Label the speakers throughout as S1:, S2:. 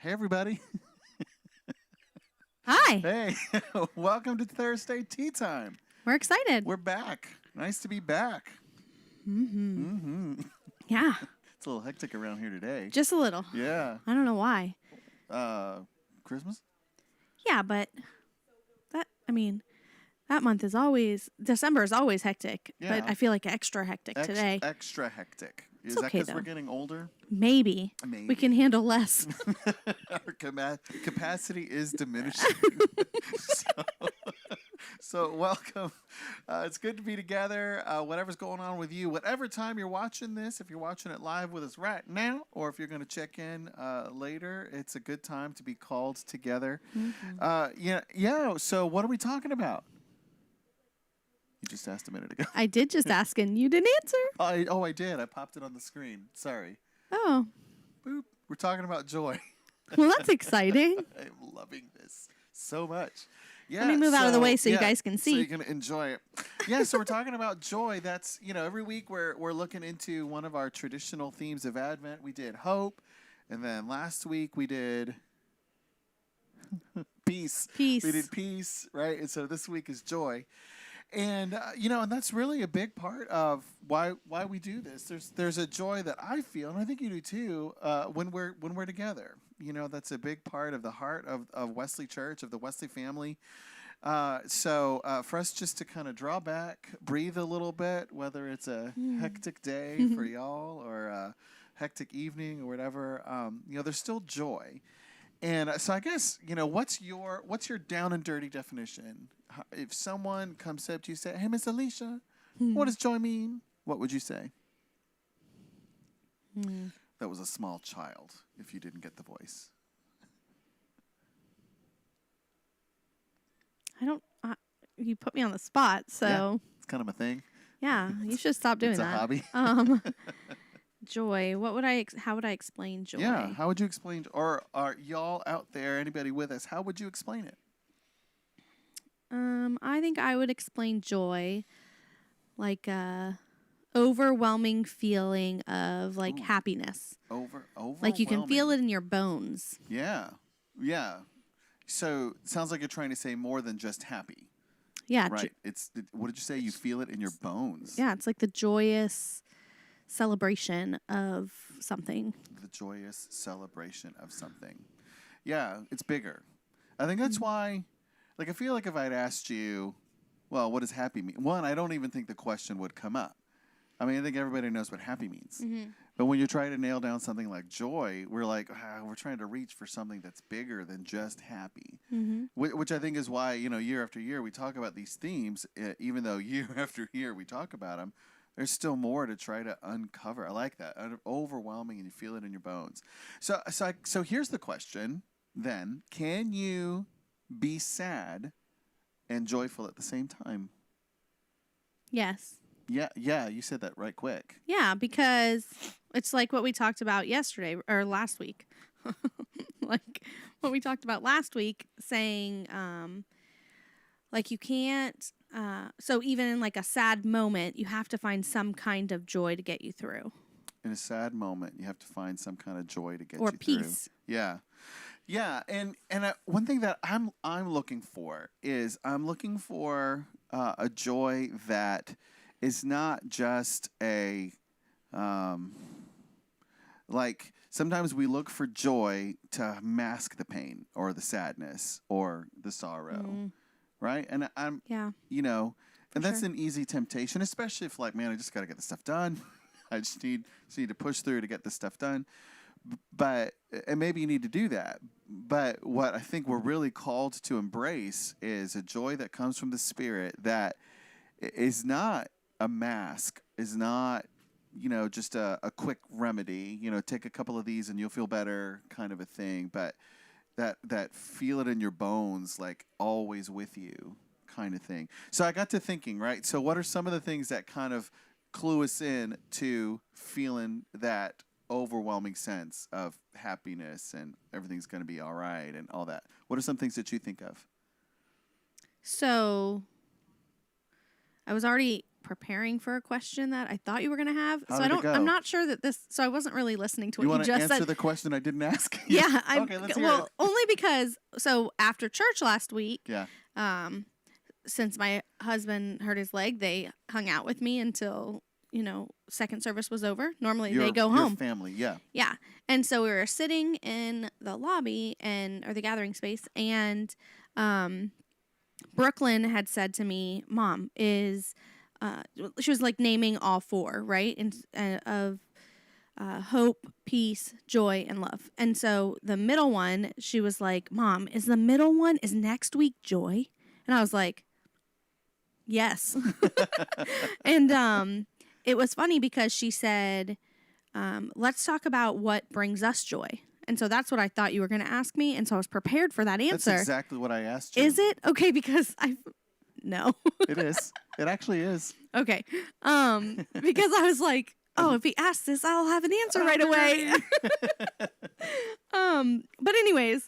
S1: Hey, everybody.
S2: Hi,
S1: Hey, welcome to Thursday Tea Time.
S2: we're excited.
S1: We're back. Nice to be back.
S2: Mm-hmm.
S1: Mm-hmm.
S2: Yeah,
S1: It's a little hectic around here today.
S2: just a little.
S1: Yeah.
S2: I don't know why.
S1: Uh, Christmas?
S2: Yeah, but that month is always, December is always hectic, but
S1: Yeah.
S2: I feel like extra hectic today.
S1: Extra hectic.
S2: It's
S1: Is that
S2: okay
S1: because we're
S2: though.
S1: getting older?
S2: Maybe.
S1: Maybe.
S2: We can handle less.
S1: Our capacity is diminishing. so, so welcome. It's good to be together. Whatever's going on with you, whatever time you're watching this, if you're watching it live with us right now, or if you're going to check in later, it's a good time to be called together. Yeah. So what are we talking about? You just asked a minute ago.
S2: I did just ask and you didn't answer.
S1: I did. I popped it on the screen. Sorry.
S2: Oh,
S1: Boop. We're talking about joy.
S2: well, that's exciting.
S1: I'm loving this so much. Yeah,
S2: Let me move out of the way so you guys can see.
S1: So you can enjoy it. Yeah, so we're talking about joy. That's, every week we're looking into one of our traditional themes of Advent. We did hope, and then last week we did peace.
S2: Peace.
S1: We did peace, right? And so this week is joy. And and that's really a big part of why we do this. There's a joy that I feel, and I think you do too, when we're together. That's a big part of the heart of Wesley Church, of the Wesley family. So for us just to kind of draw back, breathe a little bit, whether it's a hectic day for y'all or a hectic evening or whatever, there's still joy. And so I guess, what's your down and dirty definition? If someone comes up to you and say, "Hey, Miss Alicia, what does joy mean?" What would you say? That was a small child, if you didn't get the voice.
S2: You put me on the spot, so.
S1: Yeah, it's kind of a thing.
S2: Yeah, you should stop doing
S1: It's a
S2: that.
S1: hobby.
S2: Joy. How would I explain joy?
S1: Yeah, how would you explain, or are y'all out there, anybody with us, how would you explain it?
S2: I think I would explain joy like a overwhelming feeling of like
S1: Ooh.
S2: happiness.
S1: Overwhelming.
S2: Like you can feel it in your bones.
S1: Yeah. So it sounds like you're trying to say more than just happy.
S2: Yeah.
S1: Right. What did you say? You feel it in your bones.
S2: Yeah, it's like the joyous celebration of something.
S1: The joyous celebration of something. Yeah, it's bigger. I think that's why, I feel like if I'd asked you, well, what does happy mean? One, I don't even think the question would come up. I mean, I think everybody knows what happy means. Mm-hmm. But when you try to nail down something like joy, we're like, we're trying to reach for something that's bigger than just happy. Mm-hmm. Which I think is why, year after year we talk about these themes, even though year after year we talk about them, there's still more to try to uncover. I like that. Overwhelming, and you feel it in your bones. So here's the question then. Can you be sad and joyful at the same time?
S2: Yes.
S1: Yeah, you said that right quick.
S2: Yeah, because it's like what we talked about yesterday or last week. Like what we talked about last week, saying like you can't so even in like a sad moment, you have to find some kind of joy to get you through.
S1: In a sad moment, you have to find some kind of joy to get
S2: or
S1: you
S2: peace.
S1: through. Yeah, and one thing that I'm looking for is a joy that is not just a like sometimes we look for joy to mask the pain or the sadness or the sorrow, right? And and that's an easy temptation, especially if like, man, I just got to get this stuff done. I just need to push through to get this stuff done. And maybe you need to do that. But what I think we're really called to embrace is a joy that comes from the Spirit that is not a mask, is not, just a quick remedy, take a couple of these and you'll feel better kind of a thing. But that feel it in your bones, like always with you kind of thing. So I got to thinking, right? So what are some of the things that kind of clue us in to feeling that overwhelming sense of happiness and everything's going to be all right and all that? What are some things that you think of?
S2: So I was already preparing for a question that I thought you were going to have.
S1: How
S2: so
S1: did it go?
S2: I'm not sure that so I wasn't really listening to what you just said.
S1: You want to answer the question I didn't ask?
S2: Yeah.
S1: Okay, let's hear it.
S2: Only because, so after church last week,
S1: yeah.
S2: Since my husband hurt his leg, they hung out with me until, second service was over. Normally they go home.
S1: Your family, yeah.
S2: Yeah. And so we were sitting in the lobby or the gathering space, and Brooklyn had said to me, Mom, she was like naming all four, right? Of hope, peace, joy, and love. And so the middle one, she was like, Mom, is next week joy? And I was like, yes. And it was funny because she said, let's talk about what brings us joy. And so that's what I thought you were going to ask me. And so I was prepared for that answer.
S1: That's exactly what I asked you.
S2: Is it? Okay, because no.
S1: It is. It actually is.
S2: Okay. Because I was like, oh, if he asks this, I'll have an answer right away. But anyways,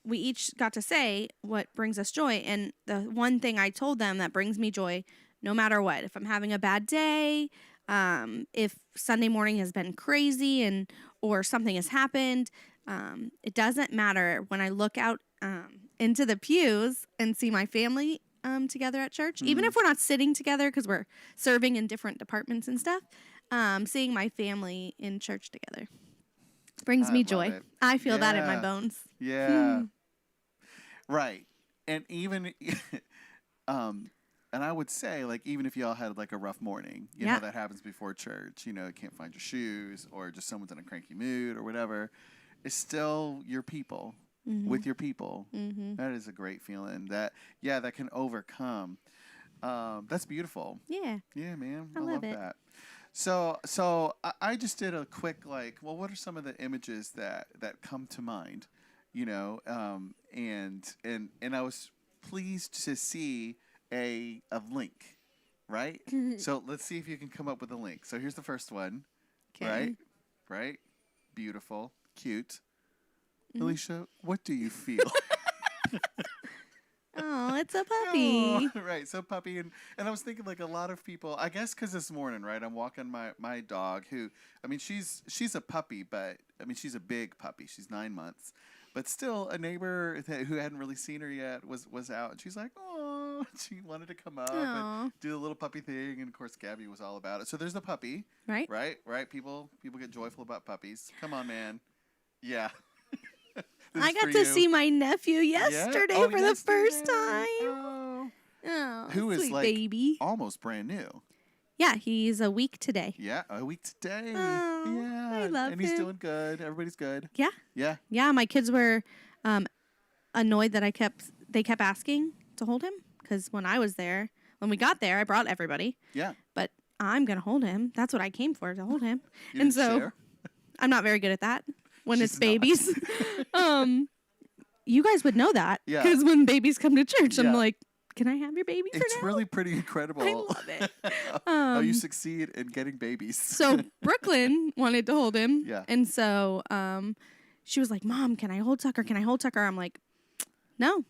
S2: we each got to say what brings us joy. And the one thing I told them that brings me joy, no matter what, if I'm having a bad day, if Sunday morning has been crazy or something has happened, it doesn't matter. When I look out into the pews and see my family together at church, even if we're not sitting together because we're serving in different departments and stuff, seeing my family in church together brings me joy. I feel that in my bones.
S1: Yeah. Right. And even, and I would say, like, even if y'all had, like, a rough morning, you know, that happens before church, you can't find your shoes or just someone's in a cranky mood or whatever, it's still your people. With your people. That is a great feeling that can overcome. That's beautiful.
S2: Yeah.
S1: Yeah, man.
S2: I love it.
S1: That. So I just did a quick, what are some of the images that come to mind, and I was pleased to see a link, right? So let's see if you can come up with a link. So here's the first one. Okay. Right? Beautiful. Cute. Alicia, what do you feel?
S2: Oh, it's a puppy.
S1: Oh, right, so puppy. And I was thinking, like, a lot of people, I guess because this morning, right, I'm walking my dog who, she's a puppy, but, she's a big puppy. She's 9 months. But still, a neighbor who hadn't really seen her yet was out. And she's like, oh, she wanted to come up and do the little puppy thing. And, of course, Gabby was all about it. So there's the puppy.
S2: Right.
S1: Right. People get joyful about puppies. Come on, man. Yeah.
S2: I got to see my nephew yesterday for the first time.
S1: Oh, who is like
S2: baby.
S1: Almost brand new.
S2: Yeah, he's a week today.
S1: Yeah, a week today.
S2: Oh,
S1: yeah,
S2: I love him.
S1: And he's doing good. Everybody's good.
S2: Yeah.
S1: Yeah.
S2: Yeah, my kids were annoyed that they kept asking to hold him because when we got there, I brought everybody. Yeah. But I'm going to hold him. That's what I came for, to hold him.
S1: And so share?
S2: I'm not very good at that. When it's babies. You guys would know that. Yeah. Because when babies come to church, I'm like, can I have your baby for now?
S1: It's really pretty incredible.
S2: I love it.
S1: How you succeed in getting babies.
S2: So Brooklyn wanted to hold him.
S1: Yeah.
S2: And so she was like, Mom, can I hold Tucker? I'm like, no.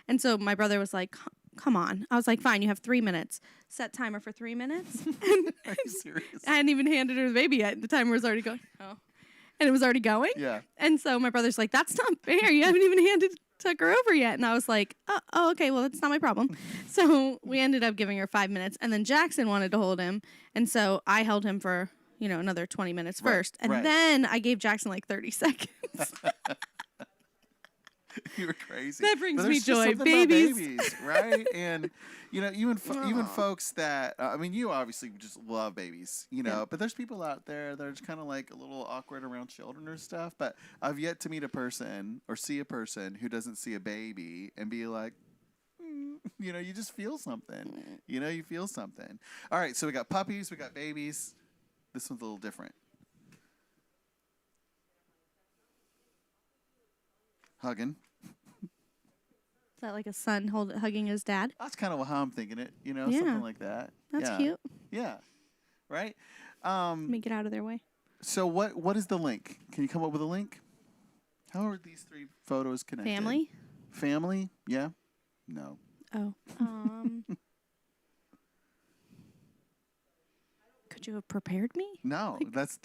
S2: And so my brother was like, come on. I was like, fine, you have 3 minutes. Set timer for 3 minutes.
S1: Are you serious?
S2: I hadn't even handed her the baby yet. The timer was already going. Oh. And it was already going.
S1: Yeah.
S2: And so my brother's like, that's not fair. You haven't even handed Tucker over yet. And I was like, oh, okay, well, that's not my problem. So we ended up giving her 5 minutes. And then Jackson wanted to hold him. And so I held him for, another 20 minutes first. And then I gave Jackson like 30 seconds.
S1: You were crazy.
S2: That brings me joy. Babies,
S1: right? And even folks that you obviously just love babies, but there's people out there that are just kind of like a little awkward around children or stuff. But I've yet to meet a person or see a person who doesn't see a baby and be like, you just feel something. You feel something. All right, so we got puppies, we got babies. This one's a little different. Hugging.
S2: Is that like a son hugging his dad?
S1: That's kind of how I'm thinking it, something like that.
S2: That's cute.
S1: Yeah. Right?
S2: Let me get out of their way.
S1: So what is the link? Can you come up with a link? How are these three photos connected?
S2: Family?
S1: Family? Yeah? No.
S2: Oh. Would you have prepared me?
S1: No, that's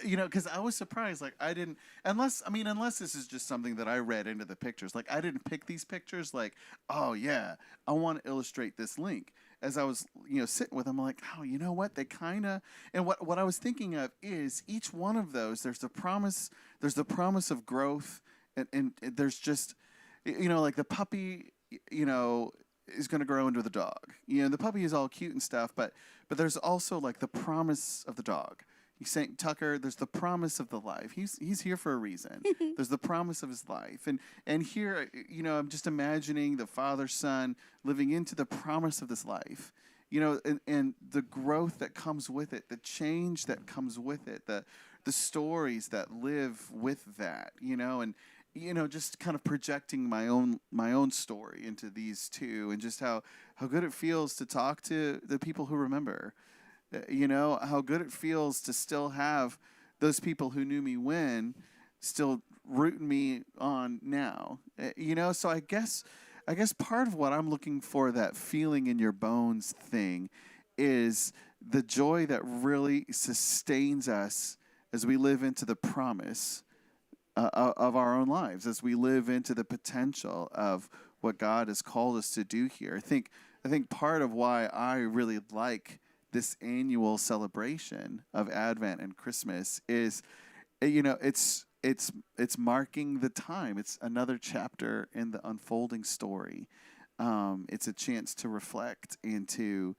S1: because I was surprised. Like I didn't, unless this is just something that I read into the pictures. Like I didn't pick these pictures. Like, oh yeah, I want to illustrate this link. As I was sitting with them, I'm like, oh, you know what? They kind of, and what I was thinking of is each one of those. There's the promise. There's the promise of growth, and there's just, like the puppy, is going to grow into the dog. The puppy is all cute and stuff, but there's also like the promise of the dog. He's saying, Tucker, there's the promise of the life. He's here for a reason. There's the promise of his life. And here, I'm just imagining the father, son living into the promise of this life, and the growth that comes with it, the change that comes with it, the stories that live with that, and just kind of projecting my own story into these two, and just how good it feels to talk to the people who remember, how good it feels to still have those people who knew me when still rooting me on now, so I guess part of what I'm looking for, that feeling in your bones thing, is the joy that really sustains us as we live into the promise of our own lives, as we live into the potential of what God has called us to do here. I think part of why I really like this annual celebration of Advent and Christmas is, it's marking the time. It's another chapter in the unfolding story. It's a chance to reflect and to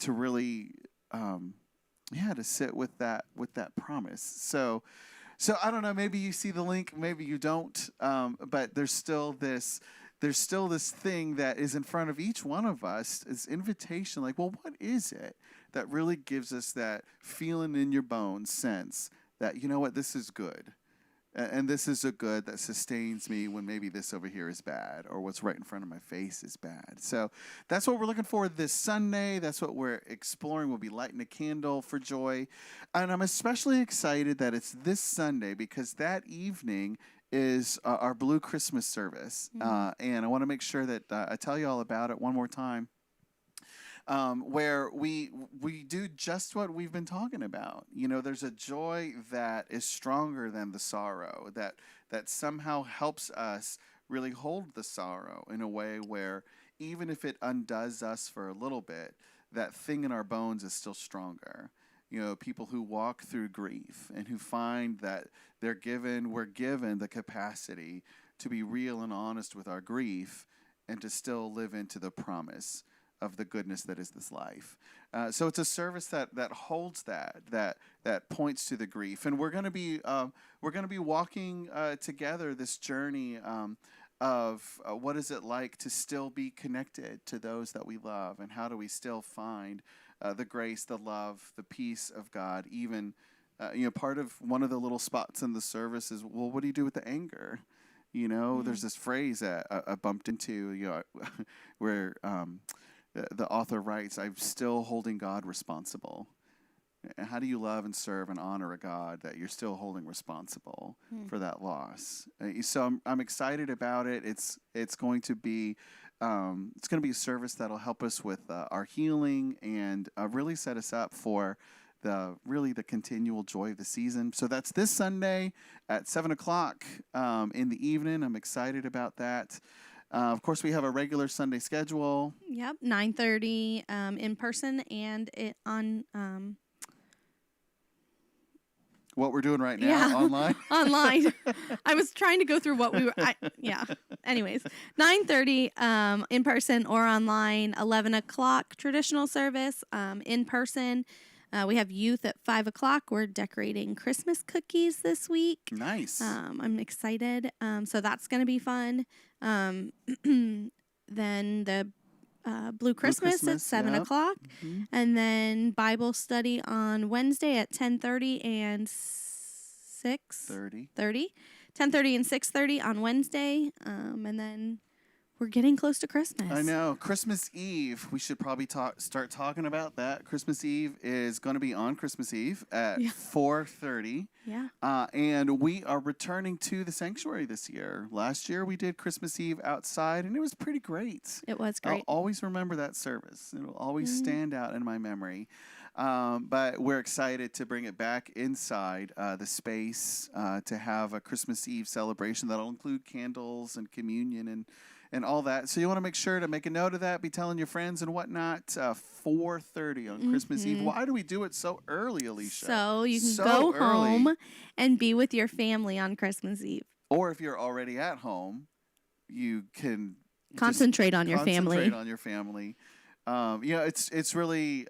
S1: really, to sit with that promise. So I don't know, maybe you see the link, maybe you don't, but there's still this thing that is in front of each one of us, this invitation, like, well, what is it that really gives us that feeling in your bones sense that, this is good. And this is a good that sustains me when maybe this over here is bad, or what's right in front of my face is bad. So that's what we're looking for this Sunday. That's what we're exploring. We'll be lighting a candle for joy. And I'm especially excited that it's this Sunday, because that evening is our Blue Christmas service. And I want to make sure that I tell you all about it one more time. Where we do just what we've been talking about. There's a joy that is stronger than the sorrow, that somehow helps us really hold the sorrow in a way where even if it undoes us for a little bit, that thing in our bones is still stronger. People who walk through grief and who find that we're given the capacity to be real and honest with our grief and to still live into the promise of the goodness that is this life. So it's a service that holds that points to the grief, and we're going to be walking together this journey of what is it like to still be connected to those that we love, and how do we still find the grace, the love, the peace of God. Even part of one of the little spots in the service is, well, what do you do with the anger? There's this phrase that I bumped into, where the author writes, I'm still holding God responsible. How do you love and serve and honor a God that you're still holding responsible for that loss? So I'm excited about it. It's going to be a service that'll help us with our healing and really set us up for the continual joy of the season. So that's this Sunday at 7:00 in the evening. I'm excited about that. Of course, we have a regular Sunday schedule.
S2: Yep, 9:30 in person, and on
S1: what we're doing right now, online.
S2: Online. I was trying to go through what we were. Anyways, 9:30 in person or online. 11:00 traditional service in person. We have youth at 5:00. We're decorating Christmas cookies this week.
S1: Nice.
S2: I'm excited. So that's going to be fun. Then the Blue Christmas at 7:00, and then Bible study on Wednesday at 10:30 and 6:30. 10:30 and 6:30 on Wednesday, and then we're getting close to Christmas.
S1: I know. Christmas Eve. We should probably start talking about that. Christmas Eve is going to be on Christmas Eve at 4:30.
S2: Yeah.
S1: And we are returning to the sanctuary this year. Last year we did Christmas Eve outside, and it was pretty great.
S2: It was great.
S1: I'll always remember that service. It will always stand out in my memory. But we're excited to bring it back inside the space to have a Christmas Eve celebration that'll include candles and communion and all that. So you want to make sure to make a note of that, be telling your friends and whatnot. 4:30 on Christmas Eve. Why do we do it so early, Alicia?
S2: So you can go home and be with your family on Christmas Eve.
S1: Or if you're already at home, you can
S2: concentrate on your family.
S1: Concentrate on your family. It's really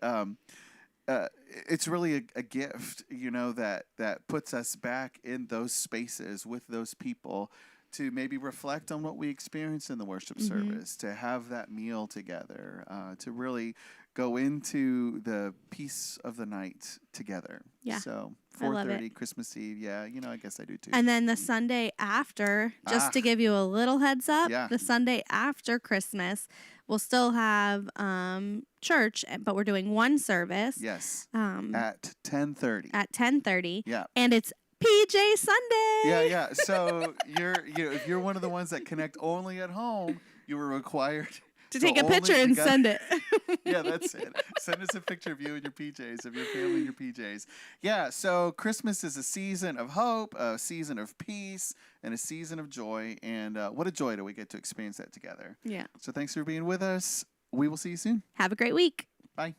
S1: a gift, that puts us back in those spaces with those people to maybe reflect on what we experienced in the worship service, to have that meal together, to really go into the peace of the night together.
S2: Yeah.
S1: So 4:30 Christmas Eve. Yeah, I guess I do too.
S2: And then the Sunday after, just to give you a little heads up, the Sunday after Christmas, we'll still have church, but we're doing one service.
S1: Yes. At 10:30.
S2: At 10:30.
S1: Yeah.
S2: And it's PJ Sunday.
S1: Yeah. So if you're one of the ones that connect only at home, you were required
S2: to take a picture and send it.
S1: Yeah, that's it. Send us a picture of you in your PJs, of your family in your PJs. Yeah, so Christmas is a season of hope, a season of peace, and a season of joy. And what a joy do we get to experience that together.
S2: Yeah.
S1: So thanks for being with us. We will see you soon.
S2: Have a great week.
S1: Bye.